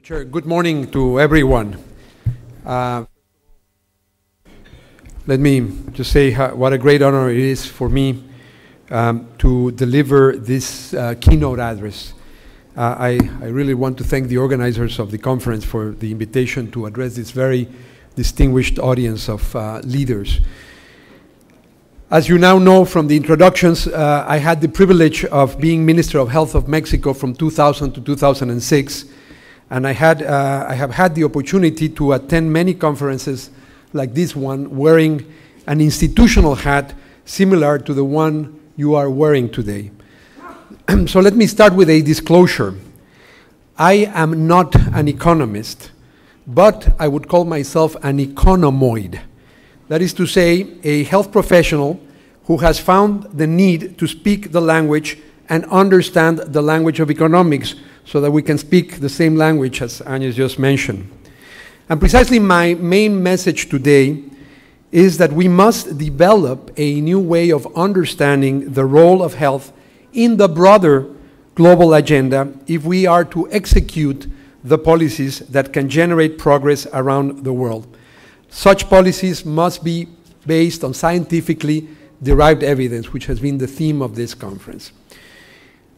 Chair, good morning to everyone. Let me just say what a great honor it is for me to deliver this keynote address. I really want to thank the organizers of the conference for the invitation to address this very distinguished audience of leaders. As you now know from the introductions, I had the privilege of being Minister of Health of Mexico from 2000 to 2006. And I have had the opportunity to attend many conferences like this one, wearing an institutional hat similar to the one you are wearing today. So let me start with a disclosure. I am not an economist, but I would call myself an economoid. That is to say, a health professional who has found the need to speak the language and understand the language of economics, so that we can speak the same language as Agnes just mentioned. And precisely my main message today is that we must develop a new way of understanding the role of health in the broader global agenda if we are to execute the policies that can generate progress around the world. Such policies must be based on scientifically derived evidence, which has been the theme of this conference.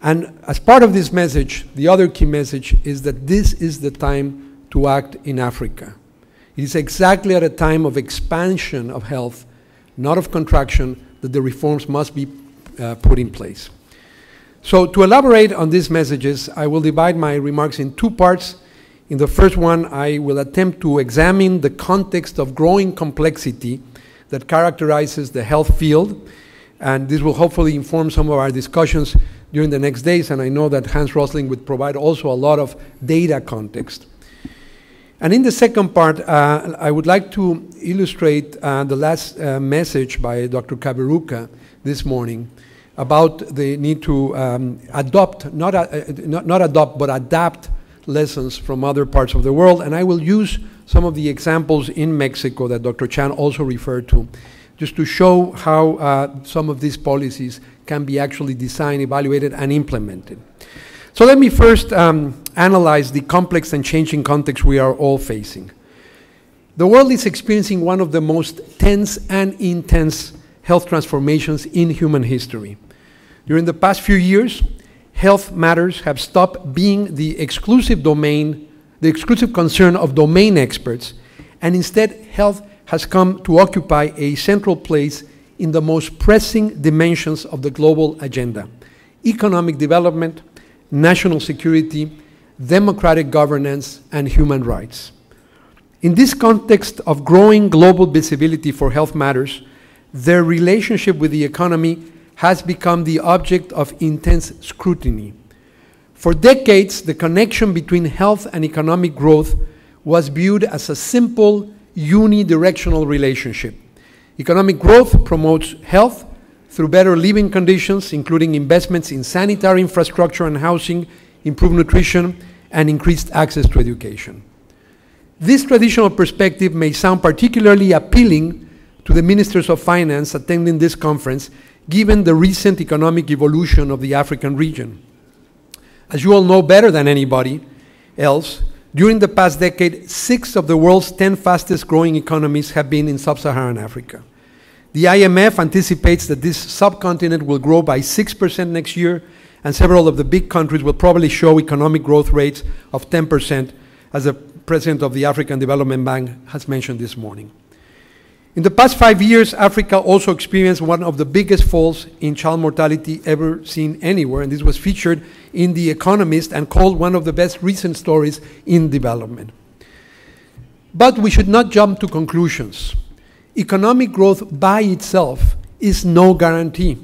And as part of this message, the other key message is that this is the time to act in Africa. It is exactly at a time of expansion of health, not of contraction, that the reforms must be put in place. So to elaborate on these messages, I will divide my remarks in two parts. In the first one, I will attempt to examine the context of growing complexity that characterizes the health field, and this will hopefully inform some of our discussions during the next days, and I know that Hans Rosling would provide also a lot of data context. And in the second part, I would like to illustrate the last message by Dr. Kaberuka this morning about the need to adapt lessons from other parts of the world, and I will use some of the examples in Mexico that Dr. Chan also referred to, just to show how some of these policies can be actually designed, evaluated, and implemented. So let me first analyze the complex and changing context we are all facing. The world is experiencing one of the most tense and intense health transformations in human history. During the past few years, health matters have stopped being the exclusive concern of domain experts, and instead health has come to occupy a central place in the most pressing dimensions of the global agenda: economic development, national security, democratic governance, and human rights. In this context of growing global visibility for health matters, their relationship with the economy has become the object of intense scrutiny. For decades, the connection between health and economic growth was viewed as a simple, unidirectional relationship. Economic growth promotes health through better living conditions, including investments in sanitary infrastructure and housing, improved nutrition, and increased access to education. This traditional perspective may sound particularly appealing to the ministers of finance attending this conference, given the recent economic evolution of the African region. As you all know better than anybody else, during the past decade, 6 of the world's 10 fastest growing economies have been in sub-Saharan Africa. The IMF anticipates that this subcontinent will grow by 6% next year, and several of the big countries will probably show economic growth rates of 10%, as the president of the African Development Bank has mentioned this morning. In the past 5 years, Africa also experienced one of the biggest falls in child mortality ever seen anywhere, and this was featured in The Economist and called one of the best recent stories in development. But we should not jump to conclusions. Economic growth by itself is no guarantee.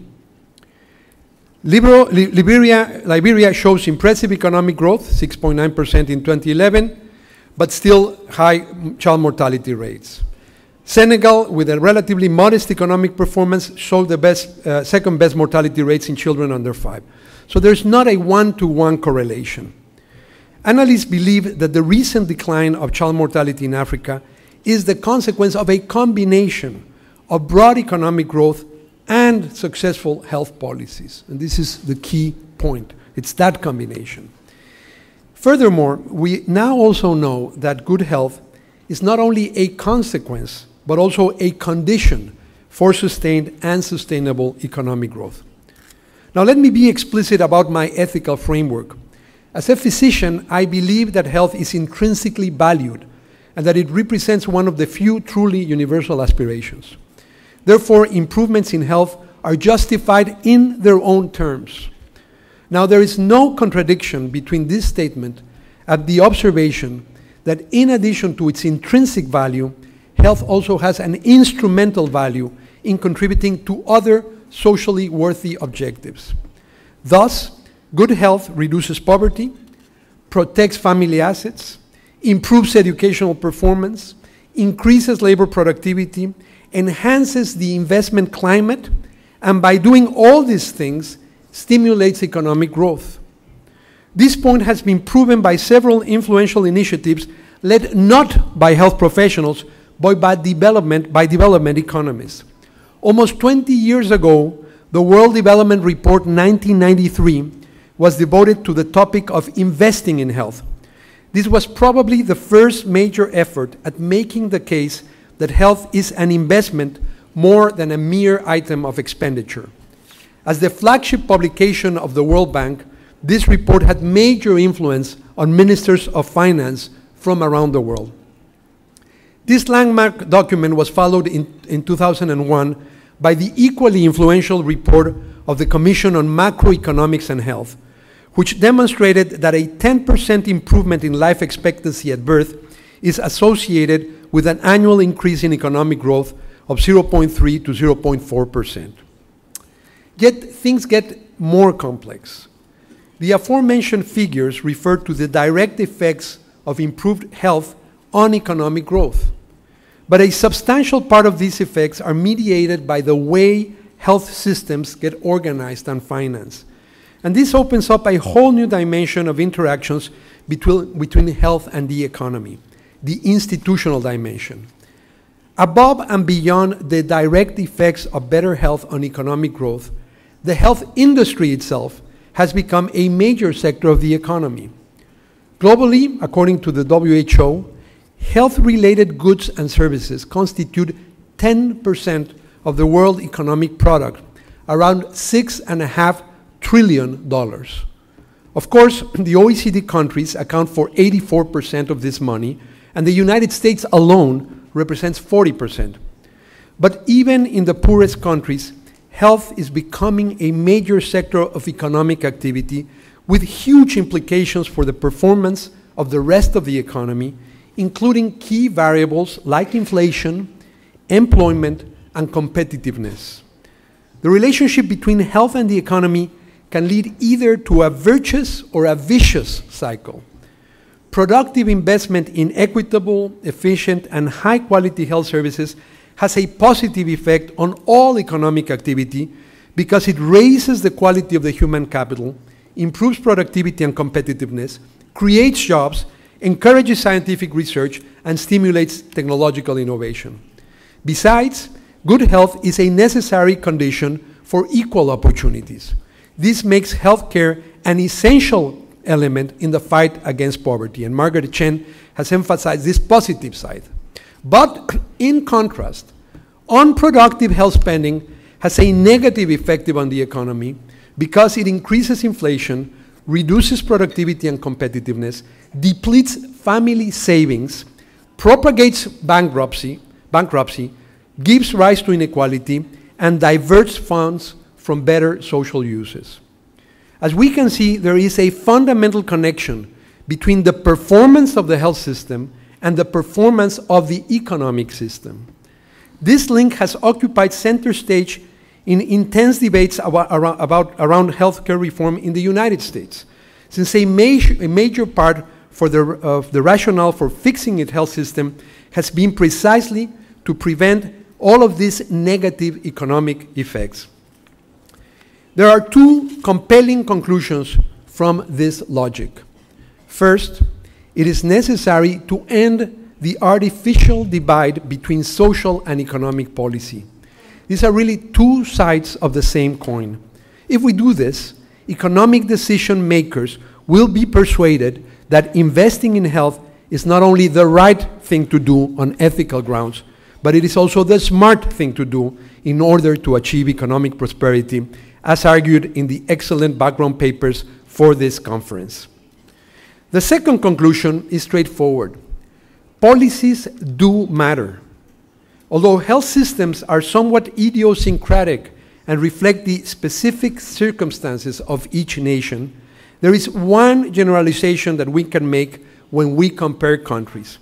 Liberia shows impressive economic growth, 6.9% in 2011, but still high child mortality rates. Senegal, with a relatively modest economic performance, showed the second best mortality rates in children under 5. So there's not a one-to-one correlation. Analysts believe that the recent decline of child mortality in Africa is the consequence of a combination of broad economic growth and successful health policies. And this is the key point. It's that combination. Furthermore, we now also know that good health is not only a consequence, but also a condition for sustained and sustainable economic growth. Now, let me be explicit about my ethical framework. As a physician, I believe that health is intrinsically valued and that it represents one of the few truly universal aspirations. Therefore, improvements in health are justified in their own terms. Now, there is no contradiction between this statement and the observation that in addition to its intrinsic value, health also has an instrumental value in contributing to other socially worthy objectives. Thus, good health reduces poverty, protects family assets, improves educational performance, increases labor productivity, enhances the investment climate, and by doing all these things, stimulates economic growth. This point has been proven by several influential initiatives led not by health professionals, but by development economists. Almost 20 years ago, the World Development Report 1993 was devoted to the topic of investing in health. This was probably the first major effort at making the case that health is an investment more than a mere item of expenditure. As the flagship publication of the World Bank, this report had major influence on ministers of finance from around the world. This landmark document was followed in 2001 by the equally influential report of the Commission on Macroeconomics and Health, which demonstrated that a 10% improvement in life expectancy at birth is associated with an annual increase in economic growth of 0.3 to 0.4%. Yet things get more complex. The aforementioned figures refer to the direct effects of improved health on economic growth. But a substantial part of these effects are mediated by the way health systems get organized and financed. And this opens up a whole new dimension of interactions between health and the economy, the institutional dimension. Above and beyond the direct effects of better health on economic growth, the health industry itself has become a major sector of the economy. Globally, according to the WHO, health-related goods and services constitute 10% of the world economic product, around $6.5 trillion. Of course, the OECD countries account for 84% of this money, and the United States alone represents 40%. But even in the poorest countries, health is becoming a major sector of economic activity with huge implications for the performance of the rest of the economy, including key variables like inflation, employment, and competitiveness. The relationship between health and the economy can lead either to a virtuous or a vicious cycle. Productive investment in equitable, efficient, and high-quality health services has a positive effect on all economic activity because it raises the quality of the human capital, improves productivity and competitiveness, creates jobs, encourages scientific research, and stimulates technological innovation. Besides, good health is a necessary condition for equal opportunities. This makes healthcare an essential element in the fight against poverty, and Margaret Chen has emphasized this positive side. But in contrast, unproductive health spending has a negative effect on the economy because it increases inflation, reduces productivity and competitiveness, depletes family savings, propagates bankruptcy, gives rise to inequality, and diverts funds from better social uses. As we can see, there is a fundamental connection between the performance of the health system and the performance of the economic system. This link has occupied center stage in intense debates around healthcare reform in the United States, since a major part of the rationale for fixing its health system has been precisely to prevent all of these negative economic effects. There are two compelling conclusions from this logic. First, it is necessary to end the artificial divide between social and economic policy. These are really two sides of the same coin. If we do this, economic decision makers will be persuaded that investing in health is not only the right thing to do on ethical grounds, but it is also the smart thing to do in order to achieve economic prosperity, as argued in the excellent background papers for this conference. The second conclusion is straightforward. Policies do matter. Although health systems are somewhat idiosyncratic and reflect the specific circumstances of each nation, there is one generalization that we can make when we compare countries.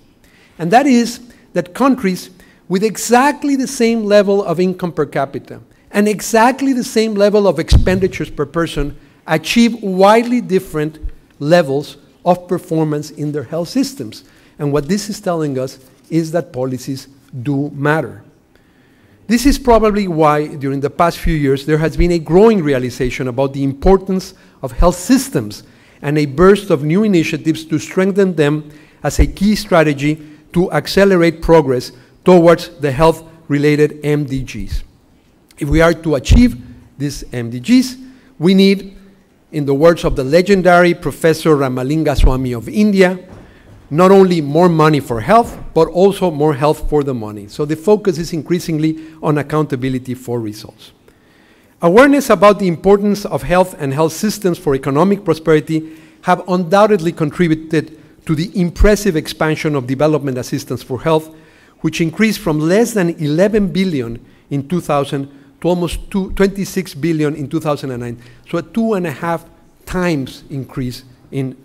And that is that countries with exactly the same level of income per capita and exactly the same level of expenditures per person achieve widely different levels of performance in their health systems. And what this is telling us is that policies do matter. This is probably why, during the past few years, there has been a growing realization about the importance of health systems and a burst of new initiatives to strengthen them as a key strategy to accelerate progress towards the health-related MDGs. If we are to achieve these MDGs, we need, in the words of the legendary Professor Ramalinga Swamy of India, not only more money for health, but also more health for the money. So the focus is increasingly on accountability for results. Awareness about the importance of health and health systems for economic prosperity have undoubtedly contributed to the impressive expansion of development assistance for health, which increased from less than 11 billion in 2000 to almost 26 billion in 2009. So a 2.5 times increase in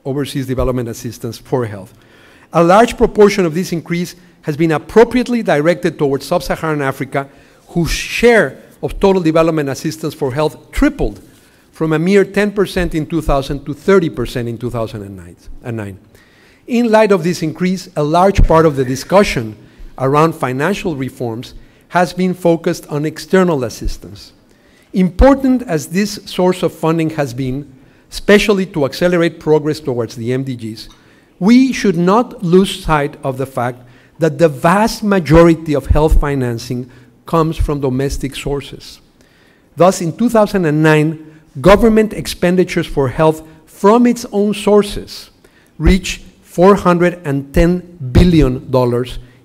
overseas development assistance for health. A large proportion of this increase has been appropriately directed towards sub-Saharan Africa, whose share of total development assistance for health tripled from a mere 10% in 2000 to 30% in 2009. In light of this increase, a large part of the discussion around financial reforms has been focused on external assistance. Important as this source of funding has been, especially to accelerate progress towards the MDGs, we should not lose sight of the fact that the vast majority of health financing comes from domestic sources. Thus, in 2009, government expenditures for health from its own sources reached $410 billion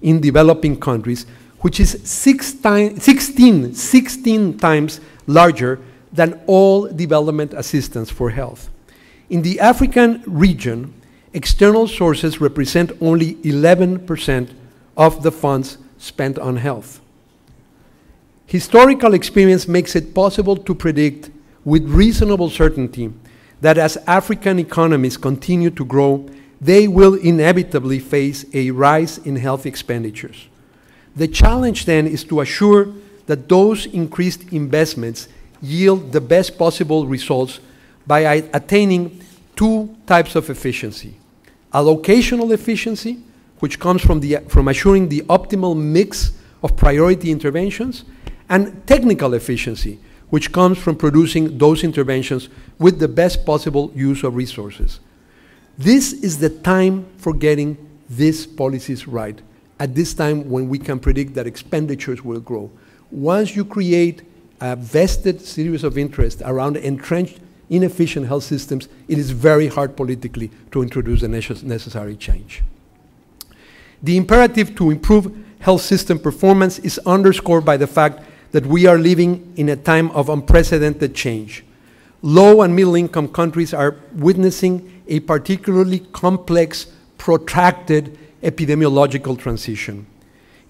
in developing countries, which is 16 times larger than all development assistance for health. In the African region, external sources represent only 11% of the funds spent on health. Historical experience makes it possible to predict with reasonable certainty that as African economies continue to grow, they will inevitably face a rise in health expenditures. The challenge then is to assure that those increased investments yield the best possible results by attaining two types of efficiency. Allocational efficiency, which comes from assuring the optimal mix of priority interventions, and technical efficiency, which comes from producing those interventions with the best possible use of resources. This is the time for getting these policies right, at this time when we can predict that expenditures will grow. Once you create a vested series of interest around entrenched, inefficient health systems, it is very hard politically to introduce the necessary change. The imperative to improve health system performance is underscored by the fact that we are living in a time of unprecedented change. Low and middle income countries are witnessing a particularly complex, protracted epidemiological transition.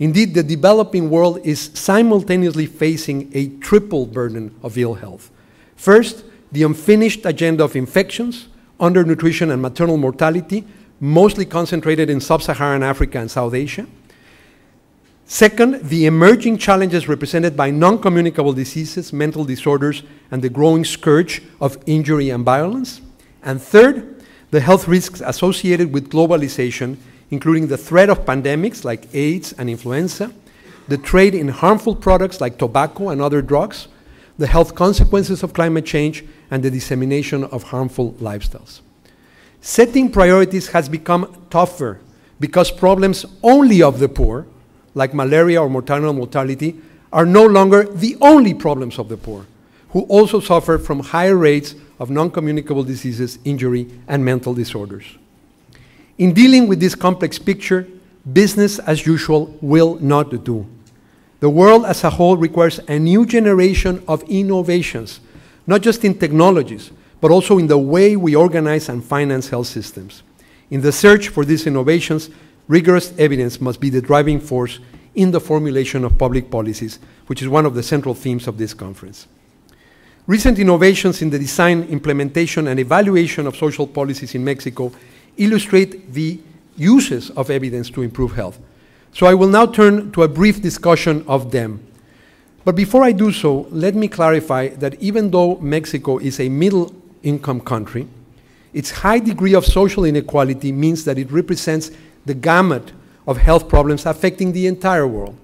Indeed, the developing world is simultaneously facing a triple burden of ill health. First, the unfinished agenda of infections, undernutrition, and maternal mortality, mostly concentrated in sub-Saharan Africa and South Asia. Second, the emerging challenges represented by non-communicable diseases, mental disorders, and the growing scourge of injury and violence. And third, the health risks associated with globalization, including the threat of pandemics like AIDS and influenza, the trade in harmful products like tobacco and other drugs, the health consequences of climate change, and the dissemination of harmful lifestyles. Setting priorities has become tougher because problems only of the poor, like malaria or maternal mortality, are no longer the only problems of the poor, who also suffer from higher rates of non-communicable diseases, injury, and mental disorders. In dealing with this complex picture, business as usual will not do. The world as a whole requires a new generation of innovations, not just in technologies, but also in the way we organize and finance health systems. In the search for these innovations, rigorous evidence must be the driving force in the formulation of public policies, which is one of the central themes of this conference. Recent innovations in the design, implementation, and evaluation of social policies in Mexico illustrate the uses of evidence to improve health. So I will now turn to a brief discussion of them. But before I do so, let me clarify that even though Mexico is a middle-income country, its high degree of social inequality means that it represents the gamut of health problems affecting the entire world.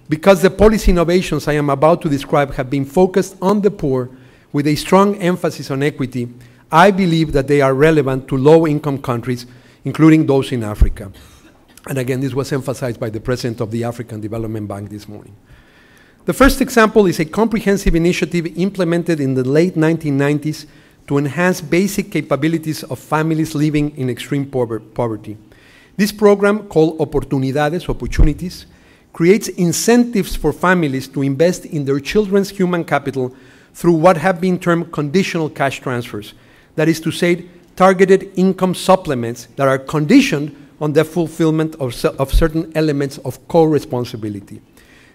Because the policy innovations I am about to describe have been focused on the poor with a strong emphasis on equity, I believe that they are relevant to low-income countries, including those in Africa. And again, this was emphasized by the president of the African Development Bank this morning. The first example is a comprehensive initiative implemented in the late 1990s to enhance basic capabilities of families living in extreme poverty. This program, called Oportunidades, Opportunities, creates incentives for families to invest in their children's human capital through what have been termed conditional cash transfers. That is to say, targeted income supplements that are conditioned on the fulfillment of certain elements of co-responsibility.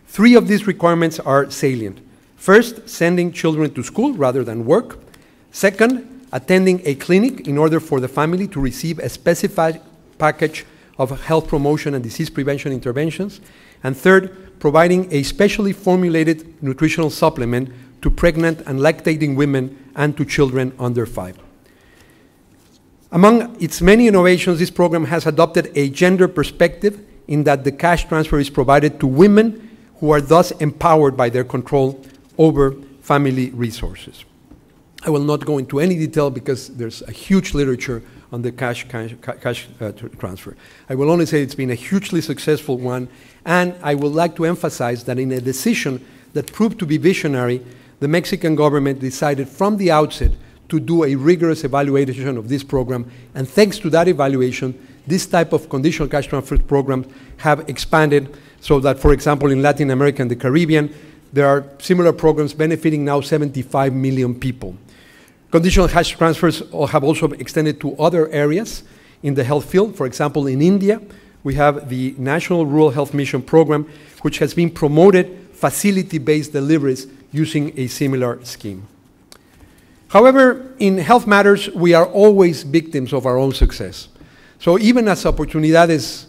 3 of these requirements are salient. First, sending children to school rather than work. Second, attending a clinic in order for the family to receive a specified package of health promotion and disease prevention interventions. And third, providing a specially formulated nutritional supplement to pregnant and lactating women and to children under 5. Among its many innovations, this program has adopted a gender perspective in that the cash transfer is provided to women who are thus empowered by their control over family resources. I will not go into any detail because there's a huge literature on the cash transfer. I will only say it's been a hugely successful one, and I would like to emphasize that in a decision that proved to be visionary, the Mexican government decided from the outset to do a rigorous evaluation of this program, and thanks to that evaluation, this type of conditional cash transfer programs have expanded so that, for example, in Latin America and the Caribbean, there are similar programs benefiting now 75 million people. Conditional cash transfers have also extended to other areas in the health field. For example, in India, we have the National Rural Health Mission program, which has been promoted facility-based deliveries using a similar scheme. However, in health matters, we are always victims of our own success. So even as Oportunidades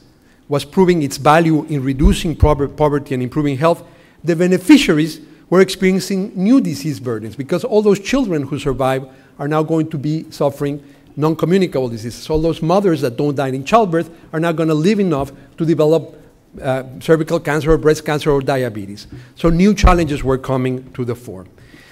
was proving its value in reducing poverty and improving health, the beneficiaries were experiencing new disease burdens because all those children who survive are now going to be suffering non-communicable diseases. All those mothers that don't die in childbirth are now going to live enough to develop cervical cancer or breast cancer or diabetes. So new challenges were coming to the fore.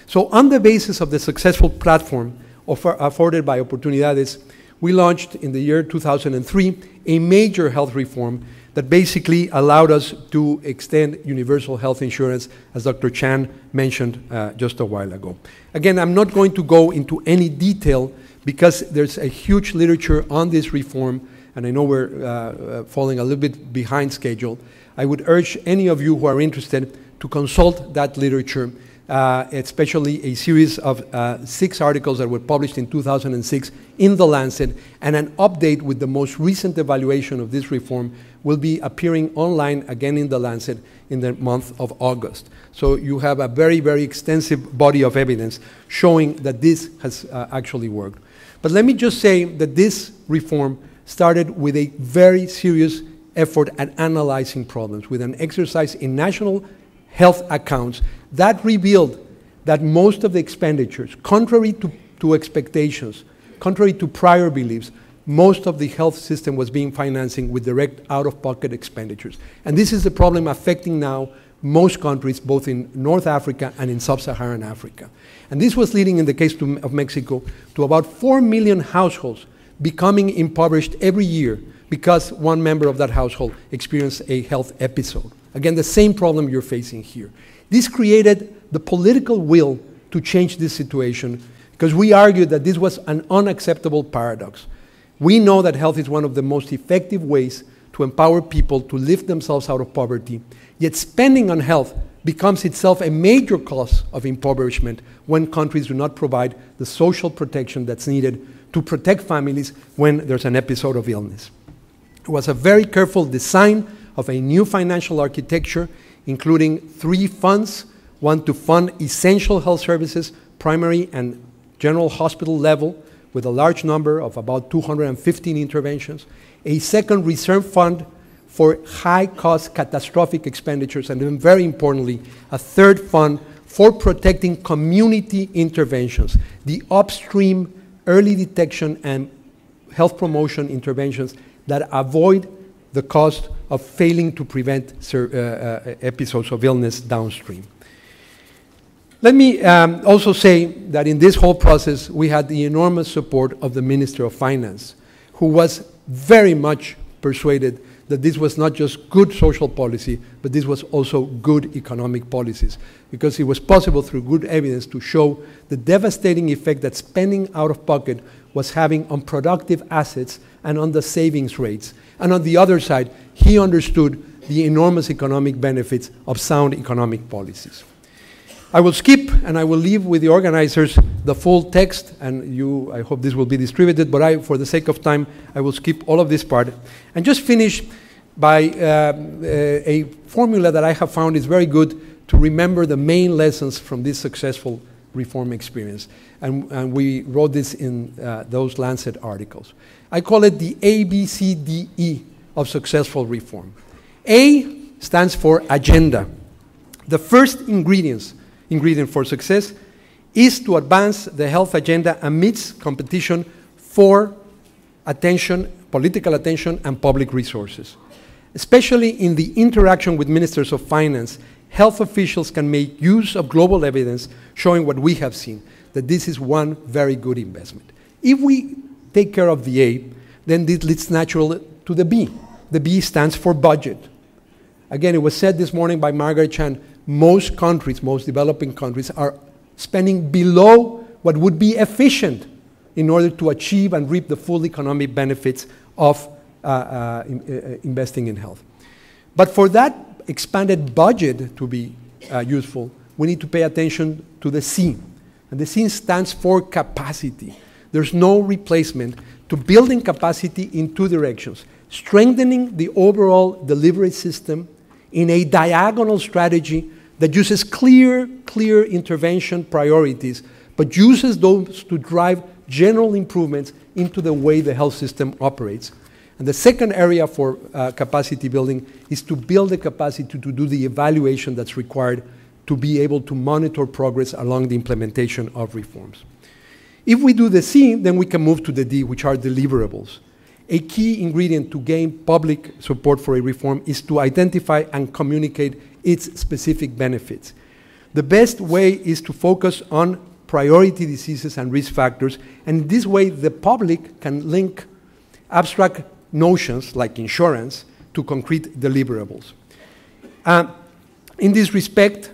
So on the basis of the successful platform afforded by Oportunidades, we launched in the year 2003 a major health reform that basically allowed us to extend universal health insurance, as Dr. Chan mentioned just a while ago. Again, I'm not going to go into any detail because there's a huge literature on this reform, and I know we're falling a little bit behind schedule. I would urge any of you who are interested to consult that literature, especially a series of 6 articles that were published in 2006 in The Lancet, and an update with the most recent evaluation of this reform will be appearing online again in The Lancet in the month of August. So you have a very, very extensive body of evidence showing that this has actually worked. But let me just say that this reform started with a very serious effort at analyzing problems, with an exercise in national health accounts that revealed that most of the expenditures, contrary to expectations, contrary to prior beliefs, most of the health system was being financing with direct out-of-pocket expenditures. And this is the problem affecting now most countries, both in North Africa and in sub-Saharan Africa. And this was leading, in the case of Mexico, to about 4 million households becoming impoverished every year because one member of that household experienced a health episode. Again, the same problem you're facing here. This created the political will to change this situation, because we argued that this was an unacceptable paradox. We know that health is one of the most effective ways to empower people to lift themselves out of poverty, yet spending on health becomes itself a major cause of impoverishment when countries do not provide the social protection that's needed to protect families when there's an episode of illness. It was a very careful design of a new financial architecture, including 3 funds, one to fund essential health services, primary and general hospital level, with a large number of about 215 interventions, a second reserve fund for high-cost catastrophic expenditures, and then very importantly, a third fund for protecting community interventions, the upstream early detection and health promotion interventions that avoid the cost of failing to prevent episodes of illness downstream. Let me also say that in this whole process, we had the enormous support of the Minister of Finance, who was very much persuaded that this was not just good social policy, but this was also good economic policies, because it was possible through good evidence to show the devastating effect that spending out of pocket was having on productive assets and on the savings rates. And on the other side, he understood the enormous economic benefits of sound economic policies. I will skip and I will leave with the organizers the full text, and I hope this will be distributed, but for the sake of time, I will skip all of this part and just finish by a formula that I have found is very good to remember the main lessons from this successful reform experience. And we wrote this in those Lancet articles. I call it the ABCDE of successful reform. A stands for agenda. The first ingredient for success is to advance the health agenda amidst competition for attention, political attention, and public resources. Especially in the interaction with ministers of finance, health officials can make use of global evidence showing what we have seen, that this is one very good investment. If we take care of the A, then this leads naturally to the B. The B stands for budget. Again, it was said this morning by Margaret Chan, most countries, most developing countries, are spending below what would be efficient in order to achieve and reap the full economic benefits of investing in health. But for that expanded budget to be useful, we need to pay attention to the C. And the C stands for capacity. There's no replacement to building capacity in 2 directions. Strengthening the overall delivery system in a diagonal strategy that uses clear intervention priorities, but uses those to drive general improvements into the way the health system operates. And the second area for capacity building is to build the capacity to do the evaluation that's required to be able to monitor progress along the implementation of reforms. If we do the C, then we can move to the D, which are deliverables. A key ingredient to gain public support for a reform is to identify and communicate its specific benefits. The best way is to focus on priority diseases and risk factors, and in this way the public can link abstract notions like insurance to concrete deliverables. In this respect,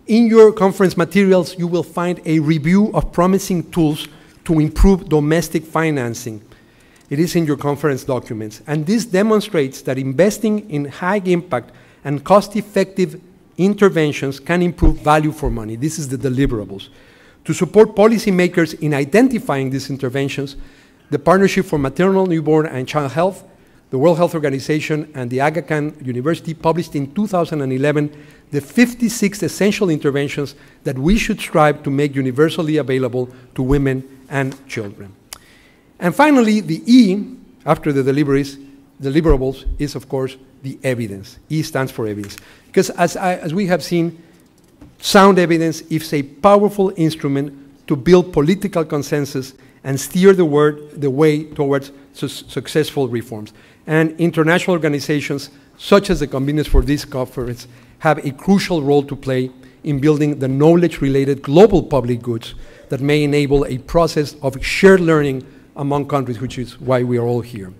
in your conference materials, you will find a review of promising tools to improve domestic financing. It is in your conference documents. And this demonstrates that investing in high impact and cost-effective interventions can improve value for money. This is the deliverables. To support policymakers in identifying these interventions, the Partnership for Maternal, Newborn, and Child Health, the World Health Organization, and the Aga Khan University published in 2011 the 56 essential interventions that we should strive to make universally available to women and children. And finally, the E, after the deliverables, is of course the evidence. E stands for evidence. Because as we have seen, sound evidence is a powerful instrument to build political consensus and steer the way towards successful reforms. And international organizations, such as the conveners for this conference, have a crucial role to play in building the knowledge-related global public goods that may enable a process of shared learning among countries, which is why we are all here.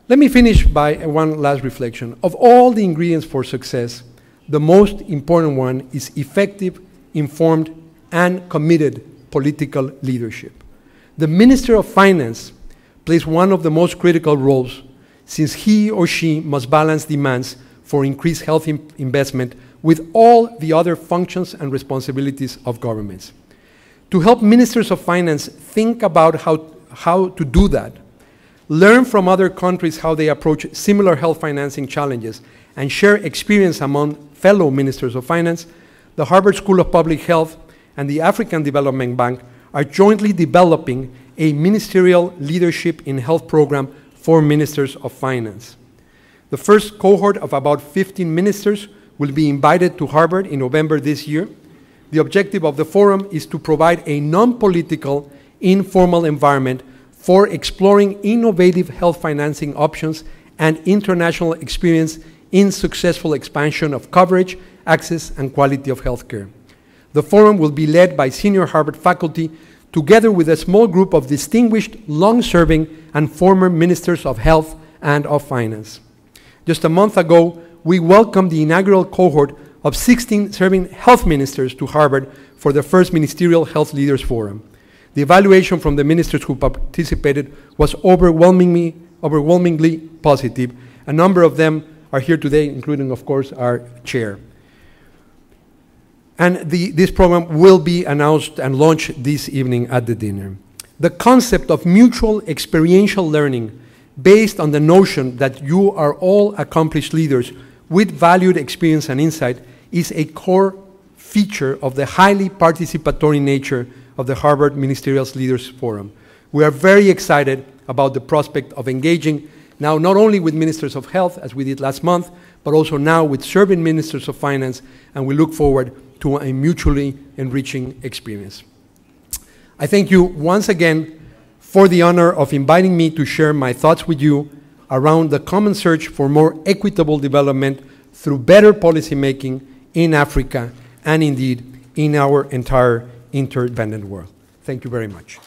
Let me finish by one last reflection. Of all the ingredients for success, the most important one is effective, informed, and committed political leadership. The Minister of Finance plays one of the most critical roles, since he or she must balance demands for increased health investment with all the other functions and responsibilities of governments. To help ministers of finance think about how to do that, learn from other countries how they approach similar health financing challenges, and share experience among fellow ministers of finance, the Harvard School of Public Health and the African Development Bank are jointly developing a Ministerial Leadership in Health program for ministers of finance. The first cohort of about 15 ministers will be invited to Harvard in November this year. The objective of the forum is to provide a non-political, informal environment for exploring innovative health financing options and international experience in successful expansion of coverage, access, and quality of healthcare. The forum will be led by senior Harvard faculty together with a small group of distinguished, long-serving, and former ministers of health and of finance. Just a month ago, we welcomed the inaugural cohort of 16 serving health ministers to Harvard for the first Ministerial Health Leaders Forum. The evaluation from the ministers who participated was overwhelmingly positive. A number of them are here today, including, of course, our chair. And this program will be announced and launched this evening at the dinner. The concept of mutual experiential learning based on the notion that you are all accomplished leaders with valued experience and insight is a core feature of the highly participatory nature of the Harvard Ministerial Leaders Forum. We are very excited about the prospect of engaging now not only with ministers of health, as we did last month, but also now with serving ministers of finance, and we look forward to a mutually enriching experience. I thank you once again for the honor of inviting me to share my thoughts with you around the common search for more equitable development through better policymaking in Africa and indeed in our entire interdependent world. Thank you very much.